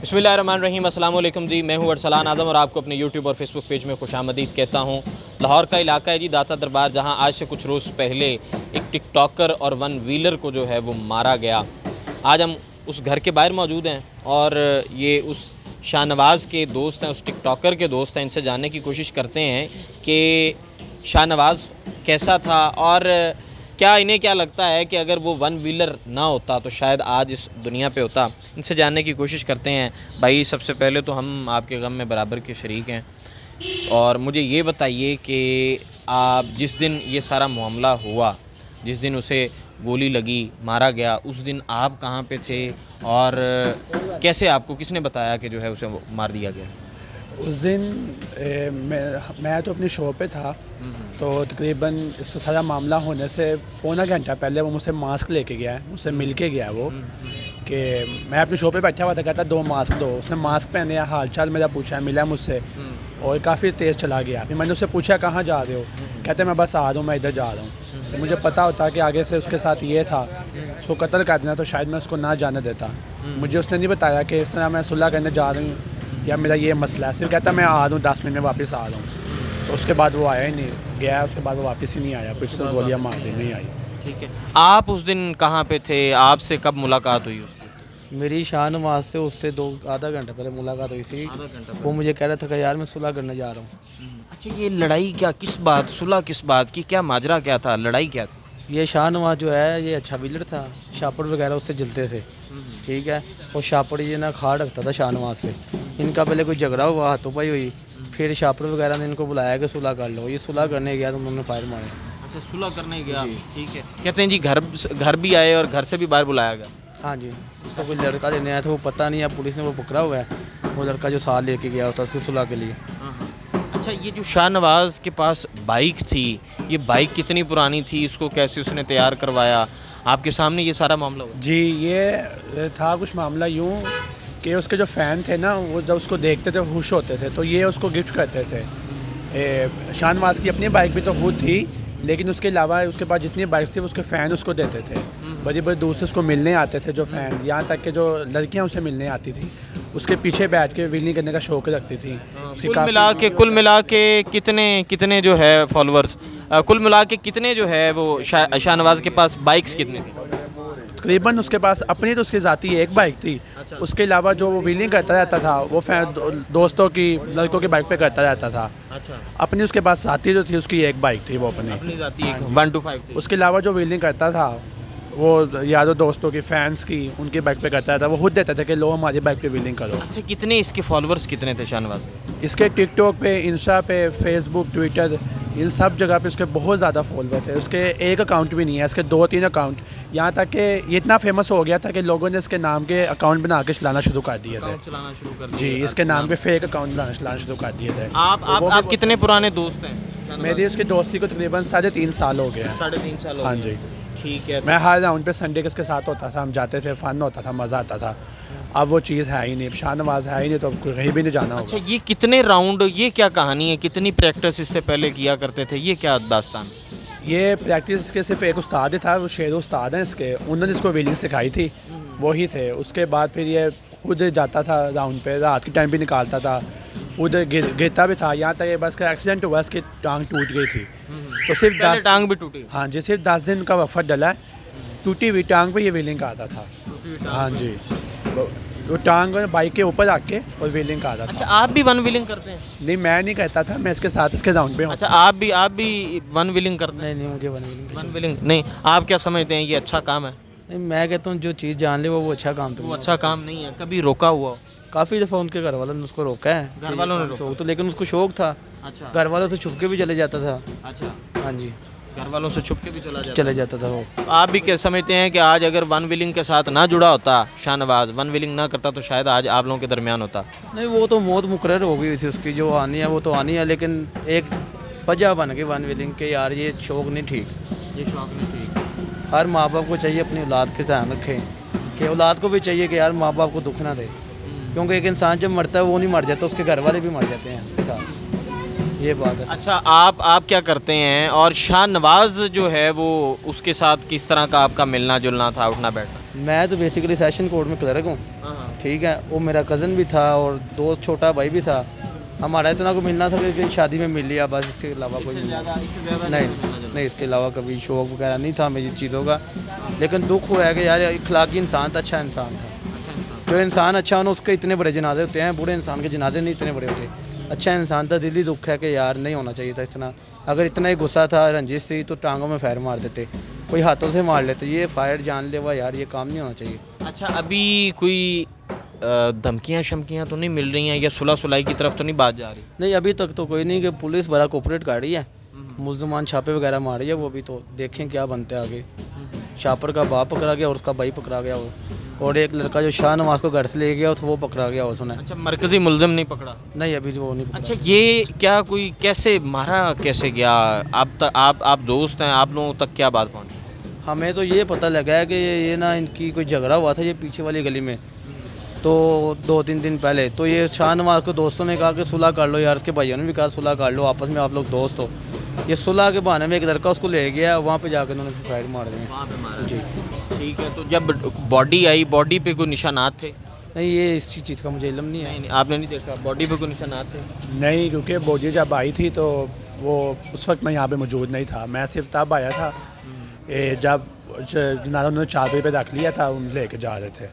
बिस्मिल्लाहिर्रहमानिर्रहीम, अस्सलाम वालेकुम जी। मैं हूं अरसलान आज़म और आपको अपने यूट्यूब और फेसबुक पेज में खुशामदीद कहता हूं। लाहौर का इलाका है जी दाता दरबार, जहां आज से कुछ रोज़ पहले एक टिकटॉकर और वन व्हीलर को जो है वो मारा गया। आज हम उस घर के बाहर मौजूद हैं और ये उस शाहनवाज़ के दोस्त हैं, उस टिकटॉकर के दोस्त हैं। इनसे जानने की कोशिश करते हैं कि शाहनवाज़ कैसा था और क्या इन्हें क्या लगता है कि अगर वो वन व्हीलर ना होता तो शायद आज इस दुनिया पे होता। इनसे जानने की कोशिश करते हैं। भाई, सबसे पहले तो हम आपके गम में बराबर के शरीक हैं और मुझे ये बताइए कि आप जिस दिन ये सारा मामला हुआ, जिस दिन उसे गोली लगी, मारा गया, उस दिन आप कहाँ पे थे और कैसे आपको किसने बताया कि जो है उसे मार दिया गया? उस दिन मैं तो अपनी शॉप पे था। तो तकरीबन इस सारा मामला होने से पौना घंटा पहले वो मुझसे मास्क लेके गया है, मुझसे मिल के गया वो कि मैं अपनी शॉप पे बैठा हुआ था। कहता 2 मास्क दो। उसने मास्क पहने, हाल चाल मेरा पूछा, मिला मुझसे और काफ़ी तेज़ चला गया। फिर मैंने उससे पूछा कहाँ जा रहे हो? कहते मैं बस आ रहा हूँ, मैं इधर जा रहा हूँ। तो मुझे पता होता कि आगे से उसके साथ ये था, उसको कत्ल कर देना, तो शायद मैं उसको ना जाने देता। मुझे उसने नहीं बताया कि इस तरह मैं सुलह करने जा रही हूँ या मेरा ये मसला है। सिर्फ कहता मैं आ रहा हूँ, 10 मिनट में वापस आ रहा हूँ। तो उसके बाद वो आया ही नहीं, गया। उसके बाद वो वापस ही नहीं आया, कुछ तो गोलियाँ मार दी, नहीं आई। ठीक है, आप उस दिन कहाँ पे थे? आपसे कब मुलाकात हुई उसकी? मेरी शाहनवाज से उससे आधा घंटा पहले मुलाकात हुई थी। आधा घंटा वो मुझे कह रहा था कि यार मैं सुलह करने जा रहा हूँ। अच्छा, ये लड़ाई क्या, किस बात, सुलह किस बात की, क्या माजरा क्या था, लड़ाई क्या थी? ये शाहनवाज जो है ये अच्छा व्हीलर था, शापड़ वगैरह उससे जलते थे, ठीक है। और शापड़ ये ना खाड़ रखता था शाहनवाज से। इनका पहले कोई झगड़ा हुआ, हाथोंपाई हुई, फिर शापड़ वगैरह ने इनको बुलाया कि सुलह कर लो। ये सुलह करने गया तो उन्होंने फायर मारे। अच्छा, सुलह करने गया, ठीक है। कहते हैं जी घर भी आए और घर से भी बाहर बुलाया गया। हाँ जी, उसको कोई लड़का देने आया था, वो पता नहीं, अब पुलिस ने वो पकड़ा हुआ है, वो लड़का जो साथ लेके गया होता उसको सुलह के लिए। अच्छा, ये जो शाहनवाज़ के पास बाइक थी, ये बाइक कितनी पुरानी थी, इसको कैसे उसने तैयार करवाया? आपके सामने ये सारा मामला हुआ? जी, ये था कुछ मामला यूँ कि उसके जो फ़ैन थे ना, वो जब उसको देखते थे खुश होते थे, तो ये उसको गिफ्ट करते थे। शाहनवाज़ की अपनी बाइक भी तो खुद थी, लेकिन उसके अलावा उसके पास जितनी बाइक थी उसके फ़ैन उसको देते थे। बड़ी बड़ी दूर से उसको मिलने आते थे जो फ़ैन, यहाँ तक कि जो लड़कियाँ उसे मिलने आती थी उसके पीछे बैठ के व्हीलिंग करने का शौक़ रखती थी। कुल मिला के कितने जो है फॉलोअर्स, कुल मिला के कितने जो है वो शाहनवाज़ के पास बाइक्स कितने थे? तकरीबन उसके पास अपनी तो उसकी ज़ाती एक बाइक थी। अच्छा। उसके अलावा जो वो व्हीलिंग करता रहता था वो दोस्तों की, लड़कों की बाइक पे करता रहता था। अच्छा, अपनी उसके पास ज़ाती जो थी उसकी एक बाइक थी, वो अपनी। अपनी जाती है 125 थी। उसके अलावा जो व्हीलिंग करता था वो यादों दोस्तों की, फैंस की, उनकी बाइक पे करता था। वो खुद देता था कि लो हमारी बाइक पे व्हीलिंग करो। अच्छा, कितने इसके फॉलोअर्स कितने थे शाहनवाज़? इसके टिकटॉक पे, इंस्टा पे, फेसबुक, ट्विटर, इन सब जगह पे उसके बहुत ज़्यादा फॉलोअर थे। उसके एक अकाउंट भी नहीं है, इसके 2-3 अकाउंट। यहाँ तक कि ये इतना फेमस हो गया था कि लोगों ने इसके नाम के अकाउंट बना के चलाना शुरू कर दिए थे। चलाना शुरू कर जी, इसके नाम पे फेक अकाउंट चलाना शुरू कर दिए थे। आप कितने पुराने दोस्त हैं? मेरी उसकी दोस्ती को तकरीबन 3.5 साल हो गया। 3.5 साल हो हाँ गए। जी, ठीक है। मैं हर राउंड पे संडे के इसके साथ होता था, हम जाते थे, फ़न होता था, मज़ा आता था। अब वो चीज़ है ही नहीं, शाहनवाज़ है ही नहीं, तो कहीं भी नहीं जाना होगा। अच्छा, ये कितने राउंड, ये क्या कहानी है, कितनी प्रैक्टिस इससे पहले किया करते थे, ये क्या दास्तान? ये प्रैक्टिस के सिर्फ एक उस्ताद ही था, वो शेर उस्ताद हैं इसके, उन्होंने इसको व्हीलिंग सिखाई थी, वही थे। उसके बाद फिर ये खुद जाता था राउंड पे, रात के टाइम भी निकालता था, उधर गिरता भी था। यहाँ तक ये बस का एक्सीडेंट हुआ, इसकी टांग टूट गई थी। तो सिर्फ 10 टांग भी टूटी? हाँ जी, सिर्फ 10 दिन का वफ़द डला है, टूटी हुई टांग पे ये व्हीलिंग आता था। हाँ जी, वो टांग बाइक के ऊपर रख के और व्हीलिंग आता था। अच्छा, आप भी वन व्हीलिंग करते हैं? नहीं, मैं नहीं कहता था, मैं इसके साथ इसके राउंड पे हूँ। अच्छा, आप भी वन व्हीलिंग करते हैं? नहीं मुझे वन व्हीलिंग नहीं, आप क्या समझते हैं, ये अच्छा काम है? नहीं, मैं कहता हूँ जो चीज़ जान ले वो अच्छा काम। वो अच्छा काम नहीं है, कभी रोका हुआ? काफ़ी दफ़ा उनके घर वालों ने उसको रोका है। घर वालों ने रोका? शौक तो, लेकिन उसको शौक था। अच्छा। घर वालों से छुप के भी चले जाता था। अच्छा, हाँ जी, घर वालों से छुप के भी चले जाता था वो। आप भी क्या समझते हैं कि आज अगर वन व्हीलिंग के साथ ना जुड़ा होता, शाहनवाज़ वन व्हीलिंग ना करता, तो शायद आज आप लोगों के दरमियान होता? नहीं, वो तो मौत मुकर्रर हो गई थी उसकी, जो आनी है वो तो आनी है, लेकिन एक वजह बन गई वन व्हीलिंग के, यार ये शौक नहीं ठीक। ये शौक नहीं ठीक। हर माँ बाप को चाहिए अपनी औलाद के ध्यान रखें, कि औलाद को भी चाहिए कि यार माँ बाप को दुख ना दे, क्योंकि एक इंसान जब मरता है वो नहीं मर जाता, उसके घर वाले भी मर जाते हैं उसके साथ, ये बात है। अच्छा, आप क्या करते हैं और शाहनवाज़ जो है वो उसके साथ किस तरह का आपका मिलना जुलना था, उठना बैठना? मैं तो बेसिकली सेशन कोर्ट में क्लर्क हूँ, ठीक है। वो मेरा कज़न भी था और दोस्त छोटा भाई भी था। हमारा इतना को मिलना था कि शादी में मिल लिया बस, इसके अलावा कोई नहीं, इसके अलावा कभी शौक वगैरह नहीं था मेरी चीज़ों का। लेकिन दुख हुआ है कि यार इखलाकी इंसान था, अच्छा इंसान था। जो इंसान अच्छा हो ना उसके इतने बड़े जनाजे होते हैं, बुरे इंसान के जनाजे नहीं इतने बड़े होते। अच्छा इंसान था, दिली दुख है कि यार नहीं होना चाहिए था इतना। अगर इतना ही गुस्सा था, रंजिश थी तो टांगों में फायर मार देते, कोई हाथों से मार लेते। ये फायर जानलेवा यार, ये काम नहीं होना चाहिए। अच्छा, अभी कोई धमकियाँ शमकियाँ तो नहीं मिल रही हैं या सुलह सुलाई की तरफ तो नहीं बात जा रही? नहीं, अभी तक तो कोई नहीं, कि पुलिस बड़ा कोऑपरेट कर रही है, मुल्ज़मान छापे वगैरह मार रही है वो। अभी तो देखें क्या बनते हैं आगे। शापर का बाप पकड़ा गया और उसका भाई पकड़ा गया वो, और एक लड़का जो शाहनवाज को घर से ले गया तो वो पकड़ा गया उसने। अच्छा, मरकजी मुल्जिम नहीं पकड़ा? नहीं, अभी वो नहीं पकड़ा। अच्छा, ये क्या कोई कैसे मारा, कैसे गया? आप दोस्त हैं, आप लोगों तक क्या बात पहुंची? हमें तो ये पता लगा है कि ये ना इनकी कोई झगड़ा हुआ था ये पीछे वाली गली में, तो 2-3 दिन पहले। तो ये शाहनवाज को दोस्तों ने कहा कि सुलह कर लो यार, उसके भाइयों ने भी कहा सुलह कर लो, आपस में आप लोग दोस्त हो। ये सुलह के बहाने में एक लड़का उसको ले गया, वहाँ पे जाकर उन्होंने फिर फायर मार दिए। वहाँ पे मारा? जी। ठीक है, तो जब बॉडी आई, बॉडी पे कोई निशानात थे? नहीं, ये इसी चीज़ का मुझे इल्म नहीं है। नहीं, आपने नहीं देखा बॉडी पे कोई निशानात थे? नहीं, क्योंकि बोझी जब आई थी तो वो उस वक्त मैं यहाँ पे मौजूद नहीं था। मैं सिर्फ तब आया था जब जनाजा उन्होंने 4 बजे पे रख लिया था, उन लेके जा रहे थे,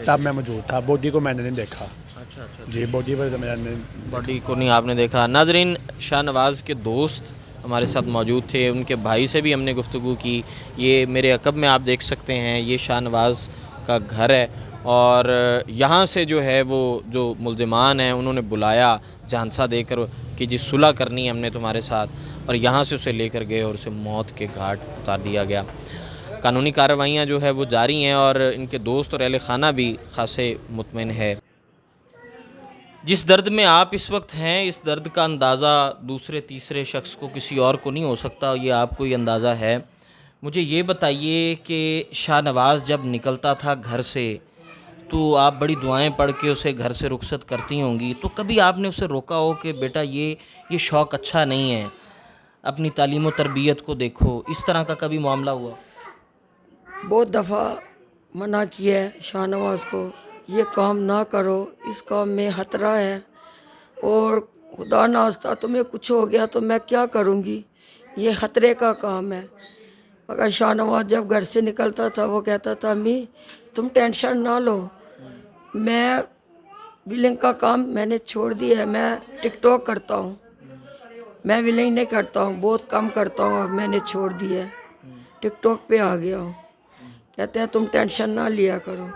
तब मैं मौजूद था। बॉडी को मैंने नहीं देखा। अच्छा। जी, बॉडी पर तो मैंने बॉडी को नहीं आपने देखा। नाजरीन, शाहनवाज के दोस्त हमारे साथ मौजूद थे, उनके भाई से भी हमने गुफ्तगू की। ये मेरे अकब में आप देख सकते हैं, ये शाहनवाज का घर है और यहाँ से जो है वो जो मुल्ज़िमान हैं उन्होंने बुलाया झांसा देकर कि जी सुलह करनी है हमने तुम्हारे साथ, और यहाँ से उसे लेकर गए और उसे मौत के घाट उतार दिया गया। कानूनी कार्रवाइयाँ जो है वो जारी हैं और इनके दोस्त और अहले खाना भी खासे मुतमिन है। जिस दर्द में आप इस वक्त हैं, इस दर्द का अंदाज़ा दूसरे तीसरे शख्स को, किसी और को नहीं हो सकता, ये आपको ही अंदाज़ा है। मुझे ये बताइए कि शाहनवाज जब निकलता था घर से तो आप बड़ी दुआएं पढ़ के उसे घर से रुखसत करती होंगी, तो कभी आपने उसे रोका हो कि बेटा ये शौक़ अच्छा नहीं है, अपनी तालीम और तरबियत को देखो, इस तरह का कभी मामला हुआ? बहुत दफ़ा मना किया है शाहनवाज को, ये काम ना करो, इस काम में खतरा है और खुदा नास्ता तुम्हें कुछ हो गया तो मैं क्या करूँगी, ये ख़तरे का काम है। मगर शाहनवाज जब घर से निकलता था वो कहता था अम्मी तुम टेंशन ना लो, मैं विलिंग का काम मैंने छोड़ दिया है, मैं टिकटॉक करता हूँ, मैं विलिंग नहीं करता हूँ, बहुत कम करता हूँ, अब मैंने छोड़ दिया है, टिकटॉक पे आ गया हूँ। कहते हैं तुम टेंशन ना लिया करो।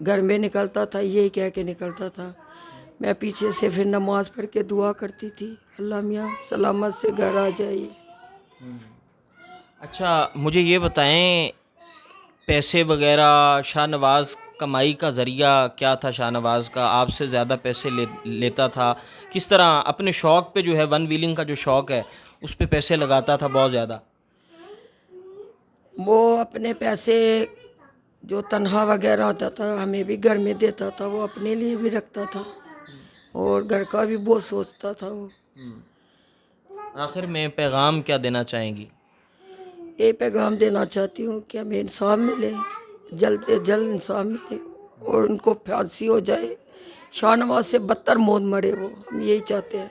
घर में निकलता था यही कह के निकलता था। मैं पीछे से फिर नमाज़ पढ़ के दुआ करती थी, अल्लाह मियाँ सलामत से घर आ जाइए। अच्छा, मुझे ये बताएं, पैसे वगैरह शाहनवाज कमाई का ज़रिया क्या था? शाहनवाज का आपसे ज़्यादा पैसे लेता था? किस तरह अपने शौक़ पे जो है, वन व्हीलिंग का जो शौक़ है उस पे पैसे लगाता था बहुत ज़्यादा? वो अपने पैसे जो तनख्वाह वगैरह होता था हमें भी घर में देता था, वो अपने लिए भी रखता था और घर का भी बहुत सोचता था वो। आखिर में पैगाम क्या देना चाहेंगी? ये पैगाम देना चाहती हूँ कि हमें इंसाफ मिले, जल्द से जल्द इंसाफ मिले और उनको फांसी हो जाए, शाहनवाज से बदतर मौत मरे वो, हम यही चाहते हैं।